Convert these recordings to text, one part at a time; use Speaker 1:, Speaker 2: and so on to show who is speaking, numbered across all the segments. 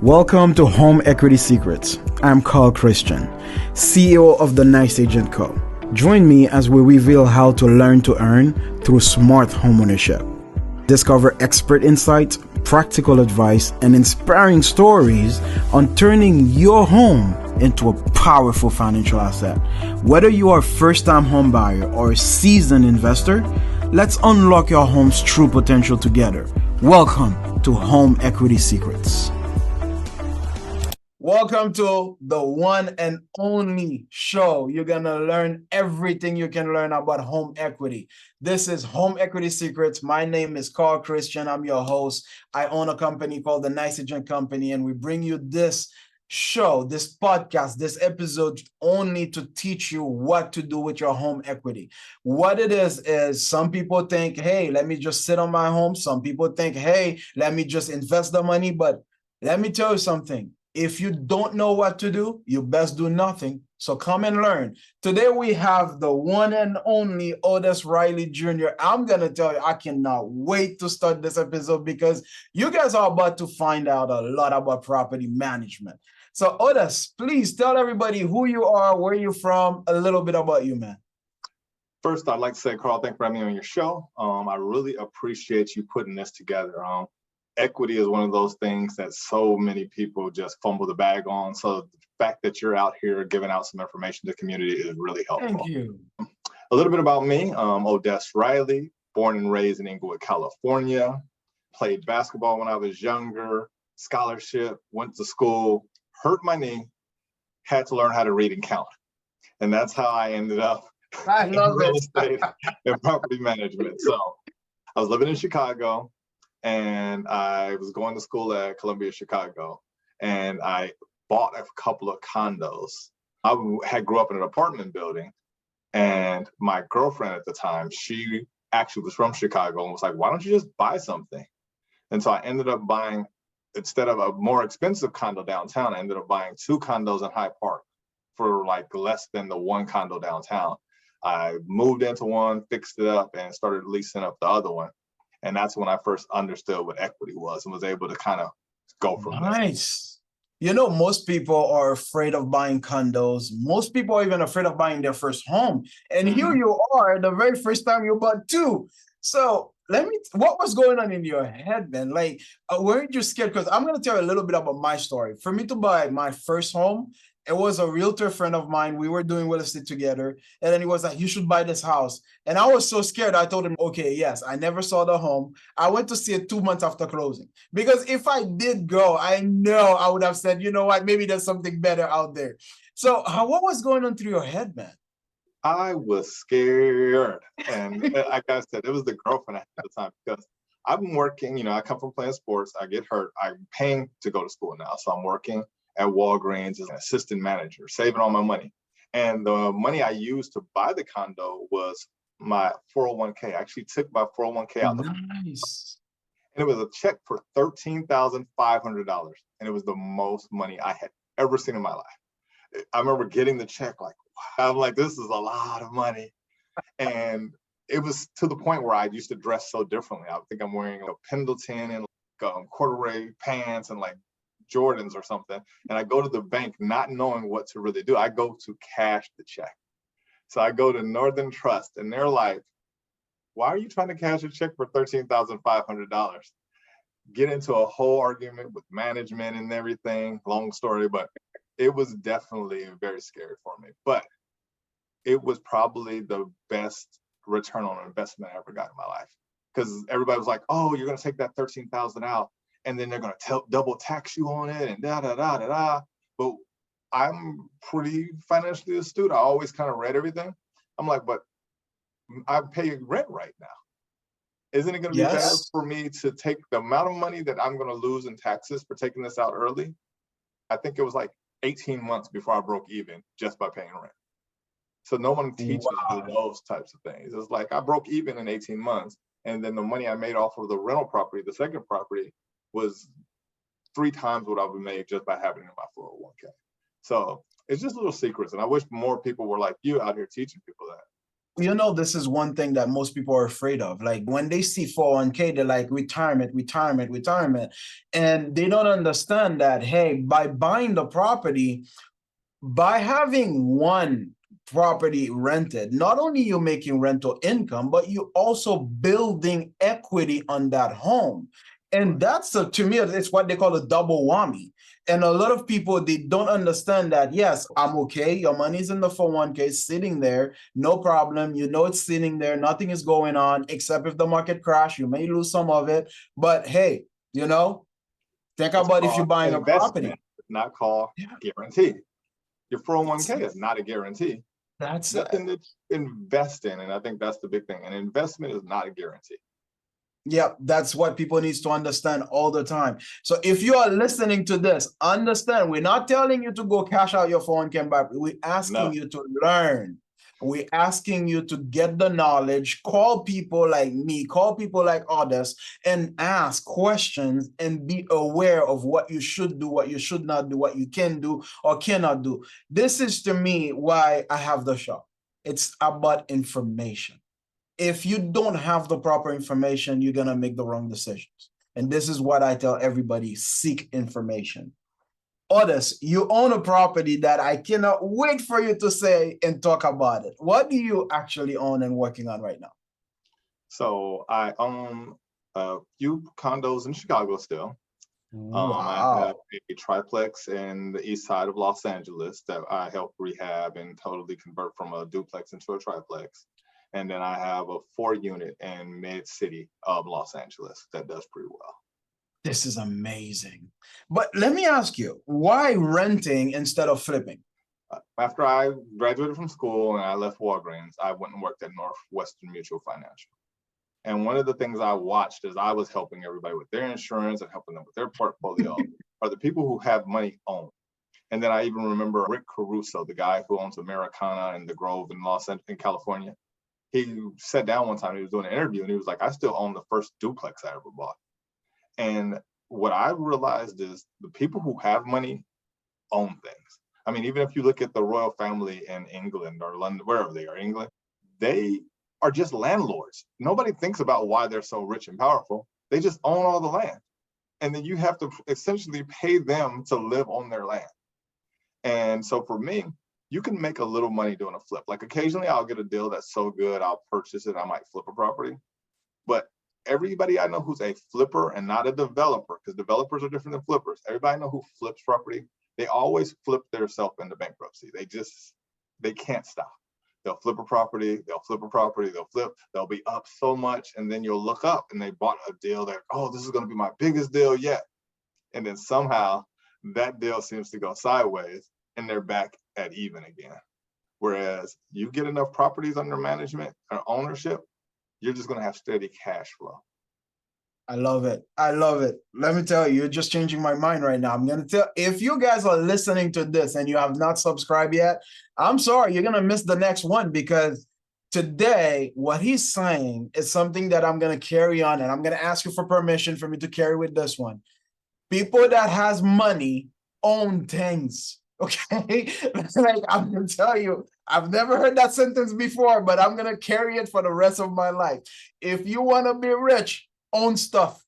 Speaker 1: Welcome to Home Equity Secrets. I'm Carl Christian, CEO of the Nice Agent Co. Join me as we reveal how to learn to earn through smart homeownership. Discover expert insights, practical advice, and inspiring stories on turning your home into a powerful financial asset. Whether you are a first-time home buyer or a seasoned investor, let's unlock your home's true potential together. Welcome to Home Equity Secrets. Welcome to the one and only show. You're going to learn everything you can learn about home equity. This is Home Equity Secrets. My name is Carl Christian. I'm your host. I own a company called the Nice Agent Company, and we bring you this show, this podcast, this episode only to teach you what to do with your home equity. What it is some people think, hey, let me just sit on my home. Some people think, hey, let me just invest the money. But let me tell you something. If you don't know what to do, you best do nothing. So come and learn. Today we have the one and only Odest Riley Jr. I'm going to tell you, I cannot wait to start this episode because you guys are about to find out a lot about property management. So Odest, please tell everybody who you are, where you're from, a little bit about you, man.
Speaker 2: First, I'd like to say, Carl, thanks for having me on your show. I really appreciate you putting this together. Equity is one of those things that so many people just fumble the bag on. So the fact that you're out here giving out some information to the community is really helpful.
Speaker 1: Thank you.
Speaker 2: A little bit about me, Odest Riley, born and raised in Inglewood, California, played basketball when I was younger, scholarship, went to school, hurt my knee, had to learn how to read and count. And that's how I ended up
Speaker 1: I love
Speaker 2: in real
Speaker 1: it.
Speaker 2: estate and property management. So I was living in Chicago, and I was going to school at Columbia, Chicago, and I bought a couple of condos. I grew up in an apartment building, and my girlfriend at the time, she actually was from Chicago and was like, why don't you just buy something? And so I ended up buying, instead of a more expensive condo downtown, I ended up buying 2 condos in Hyde Park for like less than the 1 condo downtown. I moved into one, fixed it up, and started leasing up the other one. And that's when I first understood what equity was and was able to kind of go from there.
Speaker 1: Nice. You know, most people are afraid of buying condos. Most people are even afraid of buying their first home. And here you are, the very first time you bought 2. So what was going on in your head, man? Like, weren't you scared? Because I'm going to tell you a little bit about my story. For me to buy my first home, it was a realtor friend of mine. We were doing real estate together. And then he was like, you should buy this house. And I was so scared. I told him, okay, yes, I never saw the home. I went to see it 2 months after closing. Because if I did go, I know I would have said, you know what, maybe there's something better out there. So what was going on through your head, man?
Speaker 2: I was scared. And like I said, it was the girlfriend at the time because I've been working, I come from playing sports. I get hurt. I'm paying to go to school now. So I'm working at Walgreens as an assistant manager, saving all my money. And the money I used to buy the condo was my 401k. I actually took my 401k out.
Speaker 1: Nice.
Speaker 2: And it was a check for $13,500. And it was the most money I had ever seen in my life. I remember getting the check like, wow. I'm like, this is a lot of money. And it was to the point where I used to dress so differently. I think I'm wearing a Pendleton and corduroy pants and like Jordans or something. And I go to the bank not knowing what to really do. I go to cash the check. So I go to Northern Trust and they're like, why are you trying to cash a check for $13,500? Get into a whole argument with management and everything. Long story, but it was definitely very scary for me. But it was probably the best return on investment I ever got in my life. Because everybody was like, oh, you're going to take that $13,000 out, and then they're going to double tax you on it and da-da-da-da-da. But I'm pretty financially astute. I always kind of read everything. I'm like, but I'm paying rent right now. Isn't it going to be better for me to take the amount of money that I'm going to lose in taxes for taking this out early? I think it was like 18 months before I broke even just by paying rent. So no one teaches you those types of things. It's like I broke even in 18 months. And then the money I made off of the rental property, the second property, was 3 times what I would make just by having it in my 401k. So it's just little secrets. And I wish more people were like you out here teaching people that.
Speaker 1: You know, this is one thing that most people are afraid of. Like when they see 401k, they're like retirement, retirement, retirement. And they don't understand that, hey, by buying the property, by having one property rented, not only you making rental income, but you also building equity on that home. And that's to me, it's what they call a double whammy. And a lot of people, they don't understand that, yes, I'm okay. Your money's in the 401k sitting there, no problem. You know, it's sitting there. Nothing is going on, except if the market crash, you may lose some of it. But hey, you know, think
Speaker 2: It's
Speaker 1: about if you're
Speaker 2: called
Speaker 1: buying a property.
Speaker 2: investment, not called guarantee. Your 401k is not a guarantee.
Speaker 1: That's
Speaker 2: Nothing to invest in. And I think that's the big thing. An investment is not a guarantee.
Speaker 1: Yeah, that's what people needs to understand all the time. So if you are listening to this, understand we're not telling you to go cash out your 401k back. We're asking you to learn. We're asking you to get the knowledge, call people like me, call people like Odest, and ask questions and be aware of what you should do, what you should not do, what you can do or cannot do. This is to me why I have the show. It's about information. If you don't have the proper information, you're going to make the wrong decisions. And this is what I tell everybody, seek information. Odest, you own a property that I cannot wait for you to say and talk about it. What do you actually own and working on right now?
Speaker 2: So I own a few condos in Chicago still. I have a triplex in the east side of Los Angeles that I help rehab and totally convert from a duplex into a triplex. And then I have a 4-unit in mid-city of Los Angeles that does pretty well.
Speaker 1: This is amazing. But let me ask you, why renting instead of flipping?
Speaker 2: After I graduated from school and I left Walgreens, I went and worked at Northwestern Mutual Financial. And one of the things I watched as I was helping everybody with their insurance and helping them with their portfolio are the people who have money owned. And then I even remember Rick Caruso, the guy who owns Americana and the Grove in Los Angeles, in California. He sat down one time, he was doing an interview and he was like, I still own the first duplex I ever bought. And what I realized is the people who have money own things. I mean, even if you look at the royal family in England or London, wherever they are, England, they are just landlords. Nobody thinks about why they're so rich and powerful. They just own all the land. And then you have to essentially pay them to live on their land. And so for me, you can make a little money doing a flip. Like occasionally I'll get a deal that's so good, I'll purchase it, I might flip a property. But everybody I know who's a flipper and not a developer, because developers are different than flippers. Everybody I know who flips property, they always flip themselves into bankruptcy. They can't stop. They'll flip a property, they'll flip a property, they'll be up so much. And then you'll look up and they bought a deal that, oh, this is going to be my biggest deal yet. And then somehow that deal seems to go sideways and they're back at even again. Whereas you get enough properties under management or ownership, you're just going to have steady cash flow.
Speaker 1: I love it. I love it. Let me tell you, you're just changing my mind right now. I'm going to tell, if you guys are listening to this and you have not subscribed yet, I'm sorry, you're going to miss the next one, because today, what he's saying is something that I'm going to carry on, and I'm going to ask you for permission for me to carry with this one. People that has money own things. Okay. Like, I'm going to tell you, I've never heard that sentence before, but I'm going to carry it for the rest of my life. If you want to be rich, own stuff.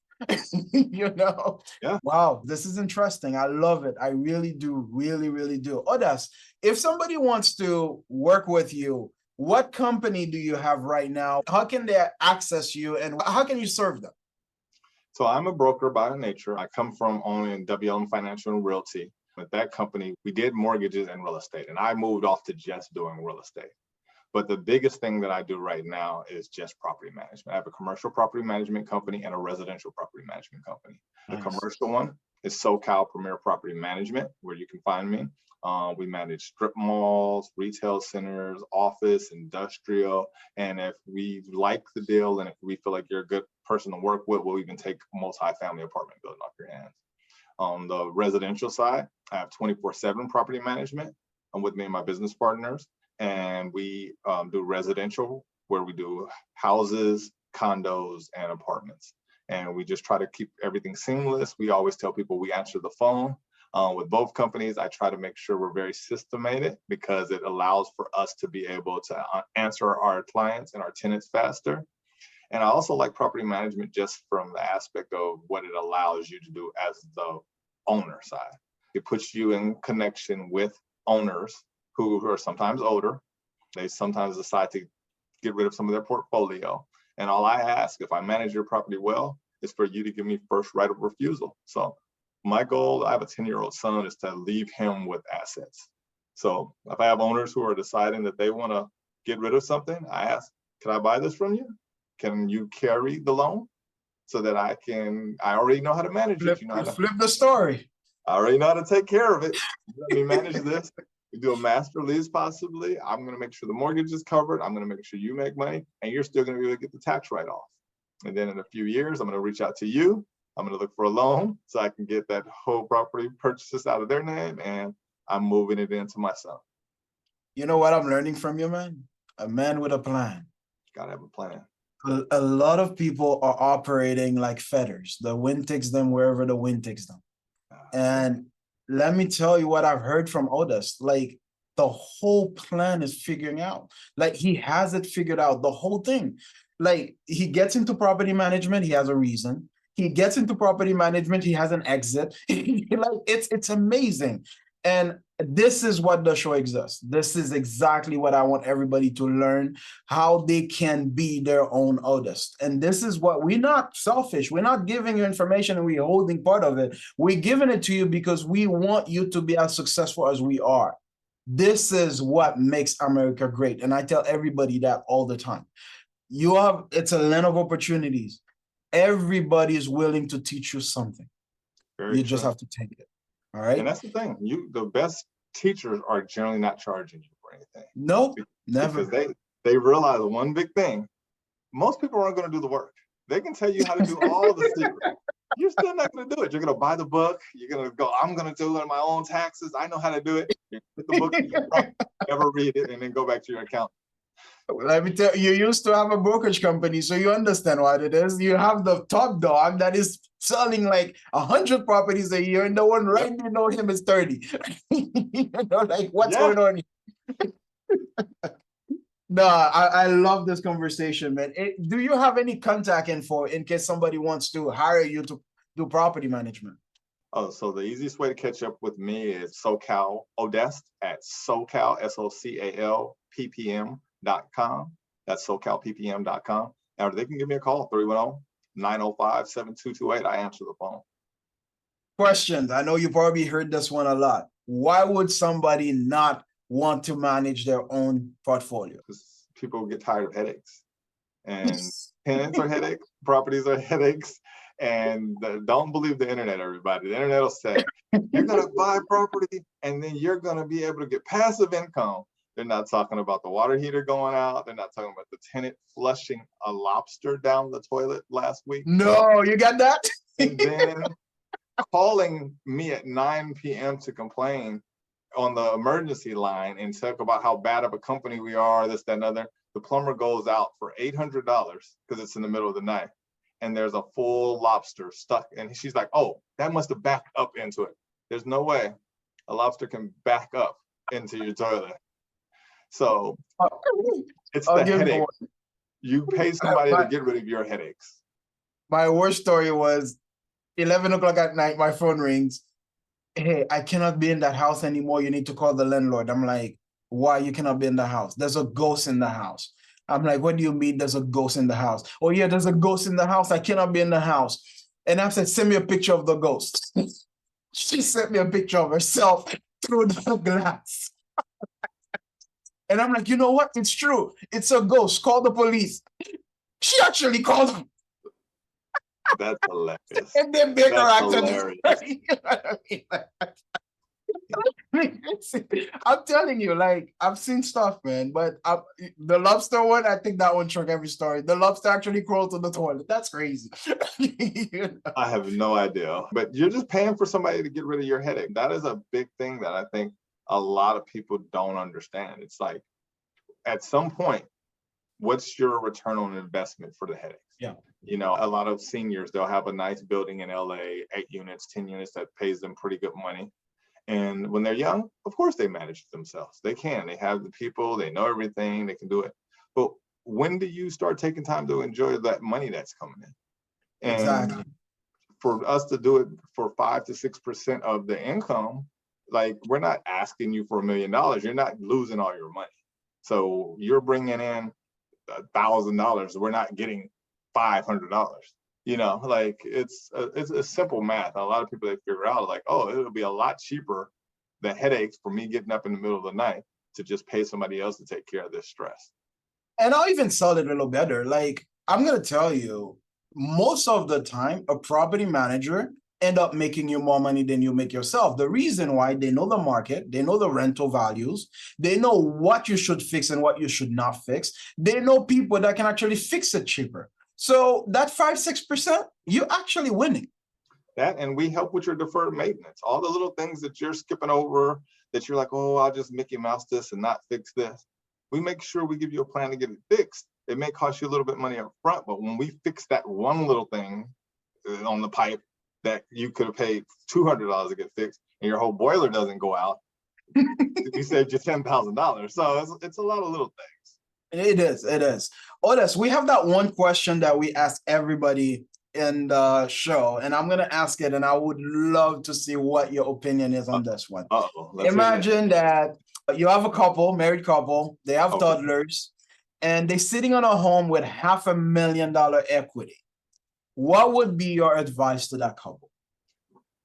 Speaker 1: You know?
Speaker 2: Yeah.
Speaker 1: Wow, this is interesting. I love it. I really do. Really, really do. Odest, if somebody wants to work with you, what company do you have right now? How can they access you and how can you serve them?
Speaker 2: So I'm a broker by nature. I come from owning WLM Financial and Realty. With that company, we did mortgages and real estate, and I moved off to just doing real estate. But the biggest thing that I do right now is just property management. I have a commercial property management company and a residential property management company. Nice. The commercial one is SoCal Premier Property Management, where you can find me. We manage strip malls, retail centers, office, industrial. And if we like the deal and if we feel like you're a good person to work with, we'll even take a multi-family apartment building off your hands. On the residential side, I have 24/7 property management. I'm with me and my business partners. And we do residential, where we do houses, condos, and apartments. And we just try to keep everything seamless. We always tell people we answer the phone. With both companies, I try to make sure we're very systematic because it allows for us to be able to answer our clients and our tenants faster. And I also like property management just from the aspect of what it allows you to do as the owner side. It puts you in connection with owners who are sometimes older. They sometimes decide to get rid of some of their portfolio. And all I ask, if I manage your property well, is for you to give me first right of refusal. So my goal, I have a 10-year-old son, is to leave him with assets. So if I have owners who are deciding that they want to get rid of something, I ask, can I buy this from you? Can you carry the loan so that I already know how to manage it. You know,
Speaker 1: flip the story.
Speaker 2: I already know how to take care of it. Let me manage this. We do a master lease possibly. I'm going to make sure the mortgage is covered. I'm going to make sure you make money and you're still going to be able to get the tax write-off. And then in a few years, I'm going to reach out to you. I'm going to look for a loan so I can get that whole property purchases out of their name and I'm moving it into my son.
Speaker 1: You know what I'm learning from you, man? A man with a plan.
Speaker 2: Gotta have a plan.
Speaker 1: A lot of people are operating like feathers. The wind takes them wherever the wind takes them. And let me tell you what I've heard from Odest. Like, the whole plan is figuring out. Like, he has it figured out, the whole thing. Like, he gets into property management, he has a reason. He gets into property management, he has an exit. Like, it's amazing. And this is what the show exists. This is exactly what I want everybody to learn, how they can be their own Odest. And this is what, we're not selfish. We're not giving you information and we're holding part of it. We're giving it to you because we want you to be as successful as we are. This is what makes America great. And I tell everybody that all the time. It's a land of opportunities. Everybody is willing to teach you something. You just have to take it. All right.
Speaker 2: And that's the thing. The best teachers are generally not charging you for anything.
Speaker 1: Nope, never.
Speaker 2: Because they realize one big thing. Most people aren't going to do the work. They can tell you how to do all the secrets. You're still not going to do it. You're going to buy the book. You're going to go, I'm going to do it on my own taxes. I know how to do it. You get the book, you never read it, and then go back to your account.
Speaker 1: Let me tell you, you used to have a brokerage company, so you understand what it is. You have the top dog that is selling like 100 properties a year, and the one right below him is 30. You know, like, what's going on here? No, I love this conversation, man. Do you have any contact info in case somebody wants to hire you to do property management?
Speaker 2: Oh, so the easiest way to catch up with me is SoCal Odest at SoCal, SoCalPPM.com. That's SoCalPPM.com. Or they can give me a call, 310-905-7228. I answer the phone.
Speaker 1: Questions. I know you probably heard this one a lot. Why would somebody not want to manage their own portfolio?
Speaker 2: Because people get tired of headaches. And tenants are headaches, properties are headaches. And don't believe the internet, everybody. The internet will say, you're going to buy property and then you're going to be able to get passive income. They're not talking about the water heater going out. They're not talking about the tenant flushing a lobster down the toilet last week.
Speaker 1: No, you got that?
Speaker 2: And then calling me at 9 p.m. to complain on the emergency line and talk about how bad of a company we are, this, that, and other. The plumber goes out for $800 because it's in the middle of the night. And there's a full lobster stuck. And she's like, oh, that must have backed up into it. There's no way a lobster can back up into your toilet. So it's the headache. You pay somebody to get rid of your headaches.
Speaker 1: My worst story was 11 o'clock at night, my phone rings. Hey, I cannot be in that house anymore. You need to call the landlord. I'm like, why you cannot be in the house? There's a ghost in the house. I'm like, what do you mean there's a ghost in the house? Oh yeah, there's a ghost in the house. I cannot be in the house. And I said, send me a picture of the ghost. She sent me a picture of herself through the glass. And I'm like, you know what? It's true. It's a ghost. Call the police. She actually called them.
Speaker 2: That's hilarious.
Speaker 1: And then bigger actor. I'm telling you, like, I've seen stuff, man. But the lobster one, I think that one struck every story. The lobster actually crawled to the toilet. That's crazy. You know?
Speaker 2: I have no idea. But you're just paying for somebody to get rid of your headache. That is a big thing that I think a lot of people don't understand. It's like, at some point, what's your return on investment for the headaches?
Speaker 1: Yeah.
Speaker 2: You know, a lot of seniors, they'll have a nice building in LA, 8 units, 10 units that pays them pretty good money. And when they're young, of course they manage it themselves. They can. They have the people, they know everything, they can do it. But when do you start taking time to enjoy that money that's coming in? And
Speaker 1: Exactly.
Speaker 2: for us to do it for 5 to 6% of the income, like, we're not asking you for $1 million. You're not losing all your money. So you're bringing in $1,000. We're not getting $500. You know, like, it's a simple math. A lot of people, they figure out like, oh, it'll be a lot cheaper, the headaches for me getting up in the middle of the night, to just pay somebody else to take care of this stress.
Speaker 1: And I'll even sell it a little better. Like, I'm going to tell you, most of the time, a property manager end up making you more money than you make yourself. The reason why, they know the market, they know the rental values, they know what you should fix and what you should not fix. They know people that can actually fix it cheaper. So that 5-6%, you're actually winning.
Speaker 2: That, and we help with your deferred maintenance, all the little things that you're skipping over, that you're like, oh, I'll just Mickey Mouse this and not fix this. We make sure we give you a plan to get it fixed. It may cost you a little bit of money up front, but when we fix that one little thing on the pipe that you could have paid $200 to get fixed, and your whole boiler doesn't go out, we saved you $10,000. So it's a lot of little things.
Speaker 1: It is. It is. Odest, we have that one question that we ask everybody in the show, and I'm going to ask it, and I would love to see what your opinion is on this one. Imagine that you have a couple, married couple, they have toddlers, and they're sitting on a home with $500,000 equity. What would be your advice to that couple?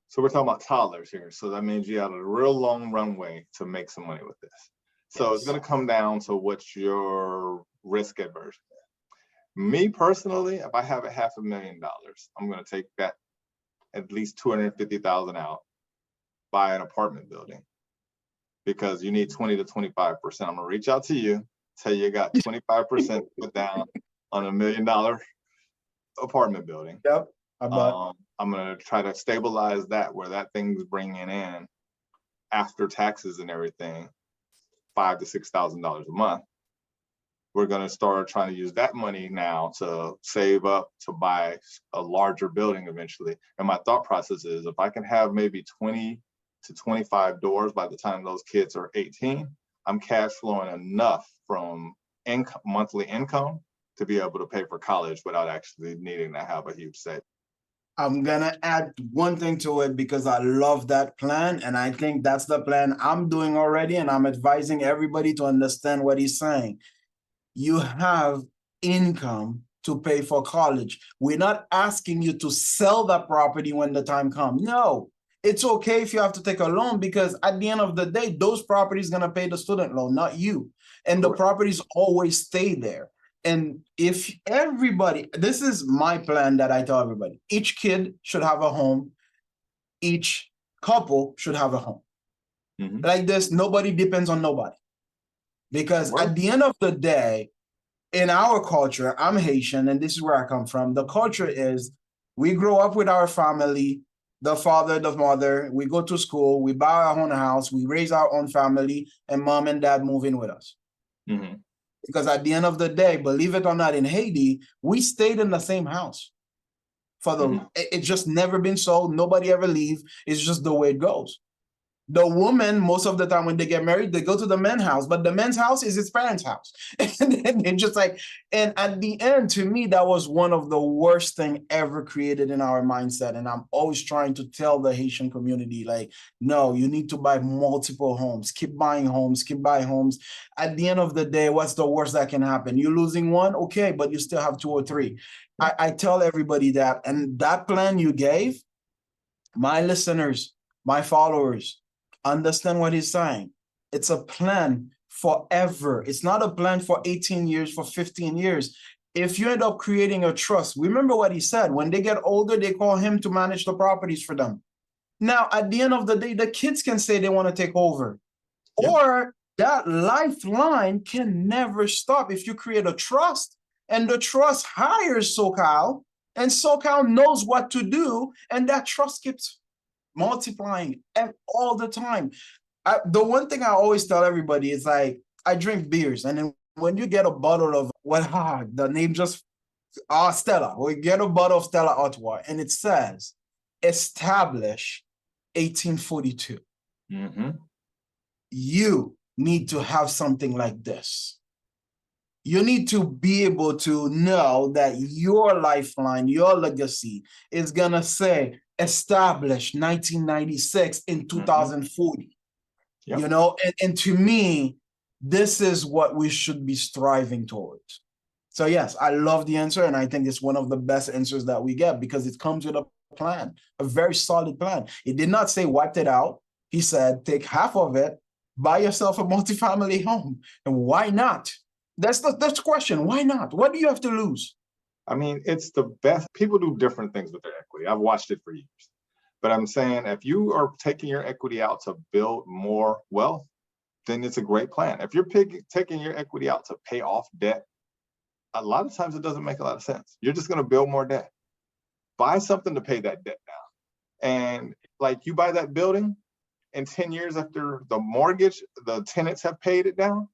Speaker 2: So we're talking about toddlers here. So that means you have a real long runway to make some money with this. So it's going to come down to what's your risk aversion is. Me personally, if I have $500,000, I'm going to take that at least $250,000 out, buy an apartment building, because you need 20 to 25%. I'm going to reach out to you, tell you got 25% put down on $1 million apartment building.
Speaker 1: Yep.
Speaker 2: I'm going to try to stabilize that, where that thing's bringing in, after taxes and everything, $5,000 to $6,000 a month. We're going to start trying to use that money now to save up to buy a larger building eventually. And my thought process is, if I can have maybe 20 to 25 doors by the time those kids are 18, I'm cash flowing enough from monthly income to be able to pay for college without actually needing to have a huge savings.
Speaker 1: I'm going to add one thing to it, because I love that plan. And I think that's the plan I'm doing already. And I'm advising everybody to understand what he's saying. You have income to pay for college. We're not asking you to sell that property when the time comes. No, it's okay if you have to take a loan, because at the end of the day, those properties going to pay the student loan, not you. And the properties always stay there. And if everybody, this is my plan that I tell everybody, each kid should have a home. Each couple should have a home. Like this, nobody depends on nobody. Because at the end of the day, in our culture, I'm Haitian, and this is where I come from. The culture is, we grow up with our family, the father, the mother, we go to school, we buy our own house, we raise our own family, and mom and dad move in with us. Because at the end of the day, believe it or not, in Haiti, we stayed in the same house. It's just never been sold. Nobody ever leave. It's just the way it goes. The woman, most of the time when they get married, they go to the men's house, but the men's house is his parents' house. And they're just like, and at the end, to me, that was one of the worst thing ever created in our mindset. And I'm always trying to tell the Haitian community, like, no, you need to buy multiple homes, keep buying homes, keep buying homes. At the end of the day, what's the worst that can happen? You're losing one, okay, but you still have 2 or 3. I tell everybody that, and that plan you gave, my listeners, my followers, understand what he's saying. It's a plan forever. It's not a plan for 18 years, for 15 years. If you end up creating a trust, remember what he said, when they get older, they call him to manage the properties for them. Now, at the end of the day, the kids can say they want to take over. Or that lifeline can never stop if you create a trust, and the trust hires SoCal, and SoCal knows what to do, and that trust keeps multiplying all the time. The one thing I always tell everybody is, like, I drink beers, and then when you get a bottle of the name just Stella. We get a bottle of Stella Artois, and it says, established 1842.
Speaker 2: Mm-hmm.
Speaker 1: You need to have something like this. You need to be able to know that your lifeline, your legacy is going to say established 1996 in 2040.
Speaker 2: Yep.
Speaker 1: You know, and to me, this is what we should be striving towards. So yes, I love the answer, and I think it's one of the best answers that we get because it comes with a plan, a very solid plan. It did not say wiped it out. He said, take half of it, buy yourself a multifamily home. And why not? That's the question. Why not? What do you have to lose?
Speaker 2: I mean, it's the best. People do different things with their equity. I've watched it for years. But I'm saying if you are taking your equity out to build more wealth, then it's a great plan. If you're taking your equity out to pay off debt, a lot of times it doesn't make a lot of sense. You're just going to build more debt. Buy something to pay that debt down. And like you buy that building, and 10 years after the mortgage, the tenants have paid it down,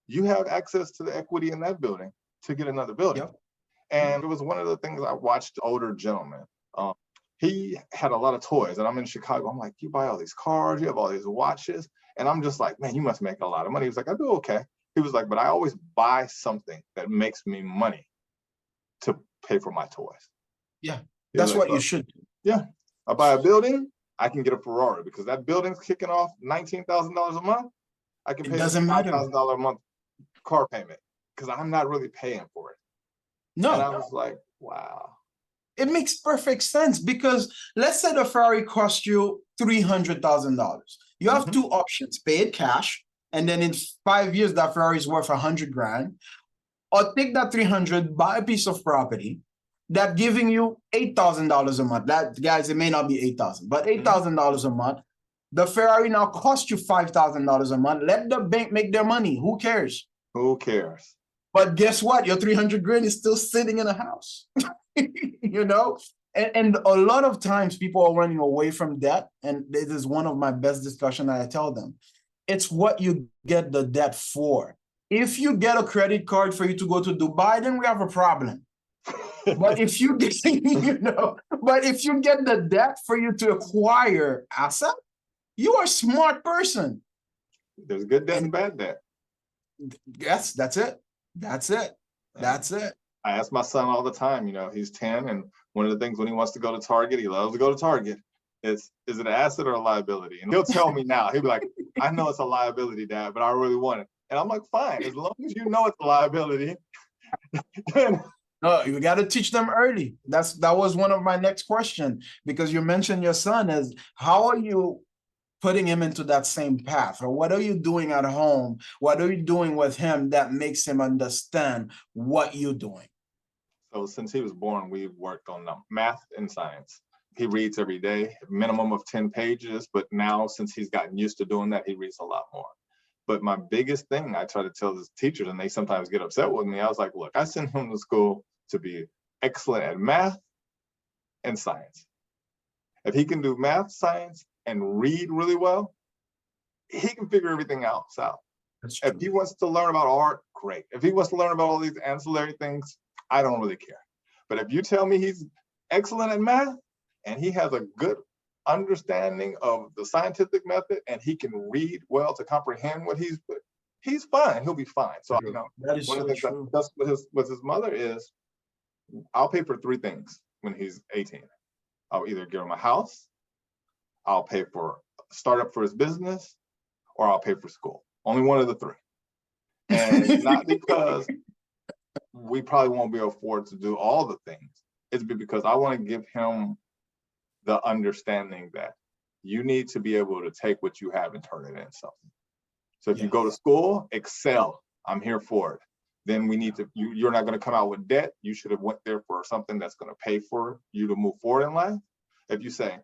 Speaker 2: you have access to the equity in that building to get another building.
Speaker 1: Yep.
Speaker 2: And it was one of the things I watched older gentleman. He had a lot of toys, and I'm in Chicago. I'm like, you buy all these cars, you have all these watches. And I'm just like, man, you must make a lot of money. He was like, I do okay. He was like, but I always buy something that makes me money to pay for my toys.
Speaker 1: Yeah, that's what you should do.
Speaker 2: Yeah, I buy a building, I can get a Ferrari because that building's kicking off $19,000 a month. I can pay $5,000 a month car payment because I'm not really paying for it.
Speaker 1: No.
Speaker 2: And I was like, wow.
Speaker 1: It makes perfect sense because let's say the Ferrari cost you $300,000. You have two options: pay it cash, and then in 5 years that Ferrari is worth $100,000, or take that 300, buy a piece of property that giving you $8,000 a month. That, guys, it may not be 8,000, but $8,000 a month. The Ferrari now costs you $5,000 a month. Let the bank make their money. Who cares?
Speaker 2: Who cares?
Speaker 1: But guess what? Your $300,000 is still sitting in a house. You know, and a lot of times people are running away from debt, and this is one of my best discussions that I tell them. It's what you get the debt for. If you get a credit card for you to go to Dubai, then we have a problem. But if you get, but if you get the debt for you to acquire asset, you are a smart person.
Speaker 2: There's good debt and bad debt.
Speaker 1: Yes, that's it. That's it. That's it.
Speaker 2: I ask my son all the time, he's 10, and one of the things when he wants to go to Target, he loves to go to Target, is it an asset or a liability? And he'll tell me now, he'll be like, I know it's a liability, Dad, but I really want it. And I'm like, fine, as long as you know it's a liability.
Speaker 1: No, you got to teach them early. That was one of my next question, because you mentioned your son. Is how are you putting him into that same path? Or what are you doing at home? What are you doing with him that makes him understand what you're doing?
Speaker 2: So since he was born, we've worked on math and science. He reads every day, a minimum of 10 pages, but now since he's gotten used to doing that, he reads a lot more. But my biggest thing I try to tell his teachers, and they sometimes get upset with me, I was like, look, I sent him to school to be excellent at math and science. If he can do math, science, and read really well, he can figure everything else out. If he wants to learn about art, great. If he wants to learn about all these ancillary things, I don't really care. But if you tell me he's excellent at math and he has a good understanding of the scientific method and he can read well to comprehend what he's fine. He'll be fine. So,
Speaker 1: that is
Speaker 2: one of the things I discuss with his mother is, I'll pay for 3 things when he's 18. I'll either give him a house, I'll pay for a startup for his business, or I'll pay for school. Only one of the 3. And not because we probably won't be able to afford to do all the things. It's because I want to give him the understanding that you need to be able to take what you have and turn it into something. So if you go to school, excel. I'm here for it. Then we need to, you're not going to come out with debt. You should have went there for something that's going to pay for you to move forward in life. If you say,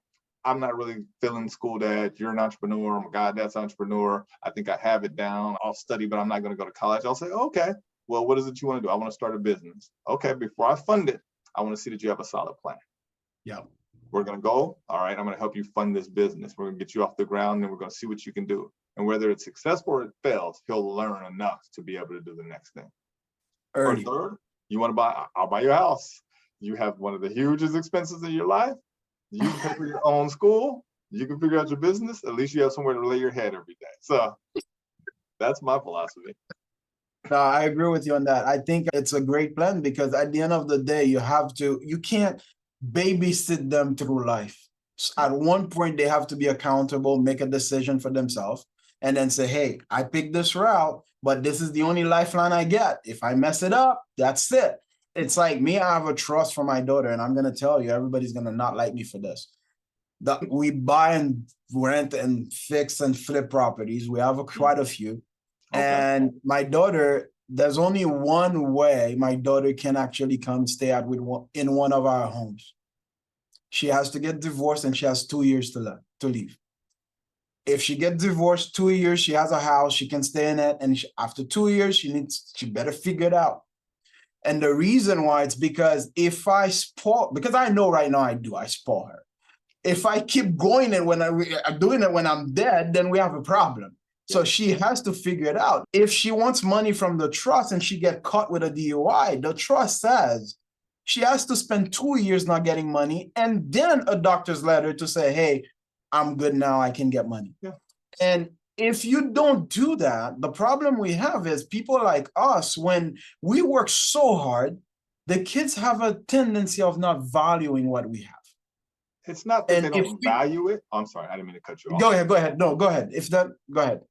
Speaker 2: I'm not really feeling school, Dad, you're an entrepreneur, I'm a guy that's an entrepreneur, I think I have it down, I'll study, but I'm not going to go to college. I'll say, okay, well, what is it you want to do? I want to start a business. Okay, before I fund it, I want to see that you have a solid plan.
Speaker 1: Yeah.
Speaker 2: We're going to go, all right, I'm going to help you fund this business. We're going to get you off the ground, and we're going to see what you can do. And whether it's successful or it fails, he'll learn enough to be able to do the next thing. Or third, You want to buy, I'll buy your house. You have one of the hugest expenses in your life. You can pay for your own school. You can figure out your business. At least you have somewhere to lay your head every day. So that's my philosophy.
Speaker 1: No, I agree with you on that. I think it's a great plan because at the end of the day, you can't babysit them through life. At one point, they have to be accountable, make a decision for themselves, and then say, hey, I picked this route, but this is the only lifeline I get. If I mess it up, that's it. It's like me, I have a trust for my daughter, and I'm going to tell you, everybody's going to not like me for this. We buy and rent and fix and flip properties. We have quite a few. Okay. And my daughter, there's only one way my daughter can actually come stay out in one of our homes. She has to get divorced and she has 2 years to leave. If she gets divorced, 2 years, she has a house, she can stay in it. And after 2 years, she better figure it out. And the reason why it's because because I know right now I spoil her. If I keep going and when I'm doing it when I'm dead, then we have a problem. So she has to figure it out. If she wants money from the trust and she get caught with a DUI, the trust says she has to spend 2 years not getting money and then a doctor's letter to say, hey, I'm good now, I can get money. Yeah. And if you don't do that, the problem we have is people like us, when we work so hard, the kids have a tendency of not valuing what we have.
Speaker 2: It's not that they don't value it. I'm sorry, I didn't mean to cut you off.
Speaker 1: Go ahead. No, go ahead. Go ahead.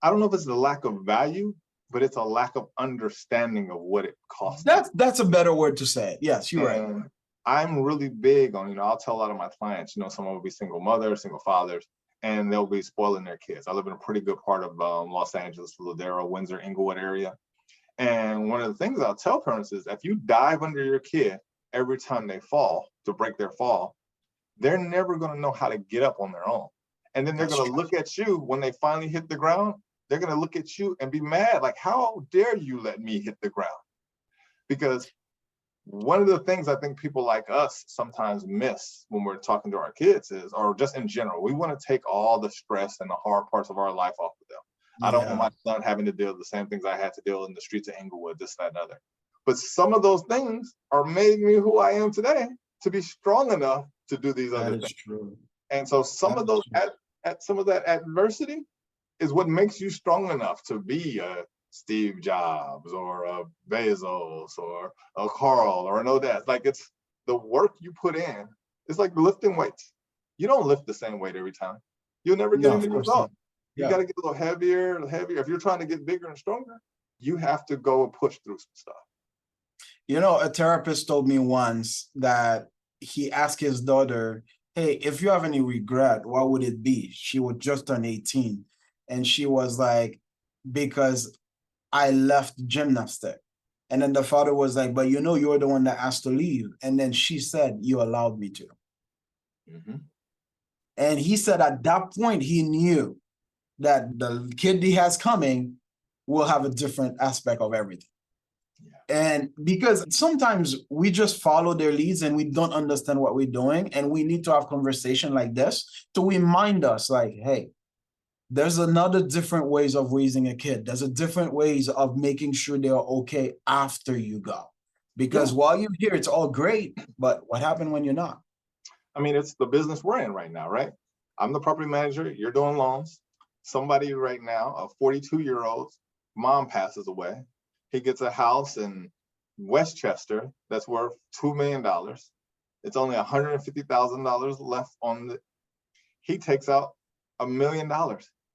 Speaker 2: I don't know if it's a lack of value, but it's a lack of understanding of what it costs.
Speaker 1: That's a better word to say. Yes, you're right.
Speaker 2: I'm really big on, I'll tell a lot of my clients, someone will be single mothers, single fathers, and they'll be spoiling their kids. I live in a pretty good part of Los Angeles, Ladera, Windsor, Inglewood area. And one of the things I'll tell parents is if you dive under your kid every time they fall to break their fall, they're never going to know how to get up on their own. And then they're going to look at you when they finally hit the ground. They're going to look at you and be mad, like, how dare you let me hit the ground? Because one of the things I think people like us sometimes miss when we're talking to our kids is, or just in general, we want to take all the stress and the hard parts of our life off of them. Yeah. I don't want my son having to deal with the same things I had to deal in the streets of Inglewood, this, that, and other. But some of those things are making me who I am today to be strong enough to do these other things. True. And so some of those, some of that adversity is what makes you strong enough to be a Steve Jobs or a Bezos or a Carl or an Odest. Like, it's the work you put in. It's like lifting weights. You don't lift the same weight every time. You'll never get any result. You got to get a little heavier and heavier. If you're trying to get bigger and stronger, you have to go and push through some stuff.
Speaker 1: A therapist told me once that he asked his daughter, hey, if you have any regret, what would it be? She would just turn 18. And she was like, because I left gymnastic. And then the father was like, but you're the one that asked to leave. And then she said, you allowed me to. Mm-hmm. And he said at that point, he knew that the kid he has coming will have a different aspect of everything. And because sometimes we just follow their leads and we don't understand what we're doing. And we need to have conversation like this to remind us like, hey, there's another different ways of raising a kid. There's a different ways of making sure they're okay after you go. Because while you're here, it's all great. But what happened when you're not?
Speaker 2: I mean, it's the business we're in right now, right? I'm the property manager. You're doing loans. Somebody right now, a 42-year-old mom passes away. He gets a house in Westchester that's worth $2 million. It's only $150,000 left on it. He takes out $1 million.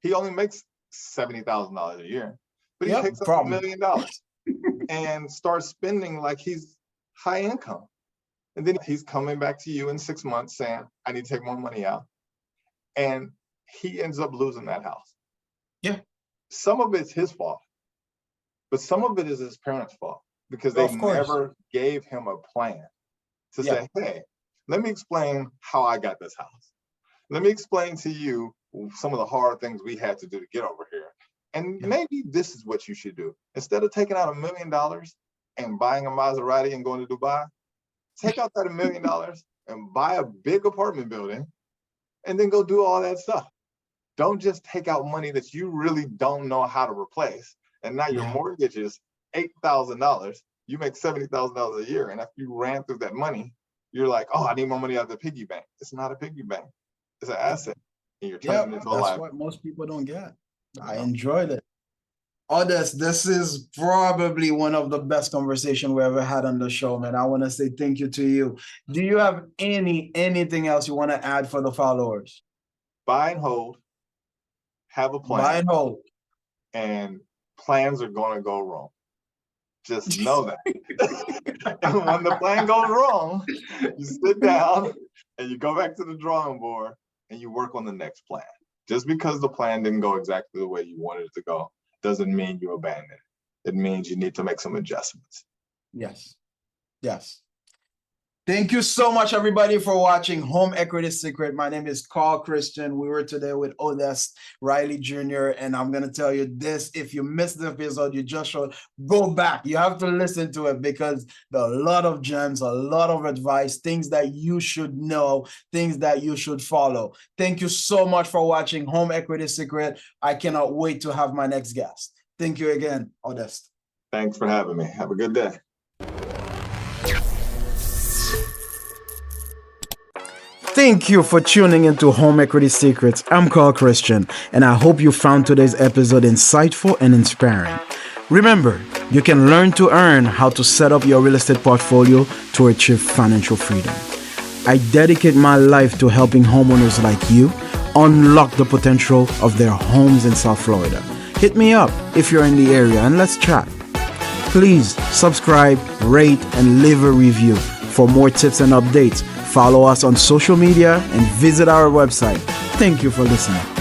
Speaker 2: He only makes $70,000 a year, but he takes out $1 million and starts spending like he's high income. And then he's coming back to you in 6 months saying, I need to take more money out. And he ends up losing that house. Yeah. Some of it's his fault, but some of it is his parents' fault because they never gave him a plan to say, hey, let me explain how I got this house. Let me explain to you some of the hard things we had to do to get over here. And maybe this is what you should do. Instead of taking out $1 million and buying a Maserati and going to Dubai, take out that $1 million and buy a big apartment building and then go do all that stuff. Don't just take out money that you really don't know how to replace. And now your mortgage is $8,000 You make $70,000 a year, and after you ran through that money, you're like, oh, I need more money out of the piggy bank. It's not a piggy bank. It's an asset. And you're turning it into a life.
Speaker 1: That's what most people don't get. I enjoyed it. Odest, this is probably one of the best conversations we ever had on the show, man. I want to say thank you to you. Do you have anything else you want to add for the followers?
Speaker 2: Buy and hold. Have a plan.
Speaker 1: Buy and hold.
Speaker 2: And plans are going to go wrong. Just know that. And when the plan goes wrong, you sit down and you go back to the drawing board and you work on the next plan. Just because the plan didn't go exactly the way you wanted it to go doesn't mean you abandon it. It means you need to make some adjustments.
Speaker 1: Yes. Yes. Thank you so much, everybody, for watching Home Equity Secret. My name is Carl Christian. We were today with Odest Riley Jr. And I'm going to tell you this, if you missed the episode, you just should go back. You have to listen to it because there are a lot of gems, a lot of advice, things that you should know, things that you should follow. Thank you so much for watching Home Equity Secret. I cannot wait to have my next guest. Thank you again, Odest.
Speaker 2: Thanks for having me. Have a good day.
Speaker 1: Thank you for tuning into Home Equity Secrets. I'm Carl Christian, and I hope you found today's episode insightful and inspiring. Remember, you can learn to earn how to set up your real estate portfolio to achieve financial freedom. I dedicate my life to helping homeowners like you unlock the potential of their homes in South Florida. Hit me up if you're in the area and let's chat. Please subscribe, rate, and leave a review. For more tips and updates, follow us on social media and visit our website. Thank you for listening.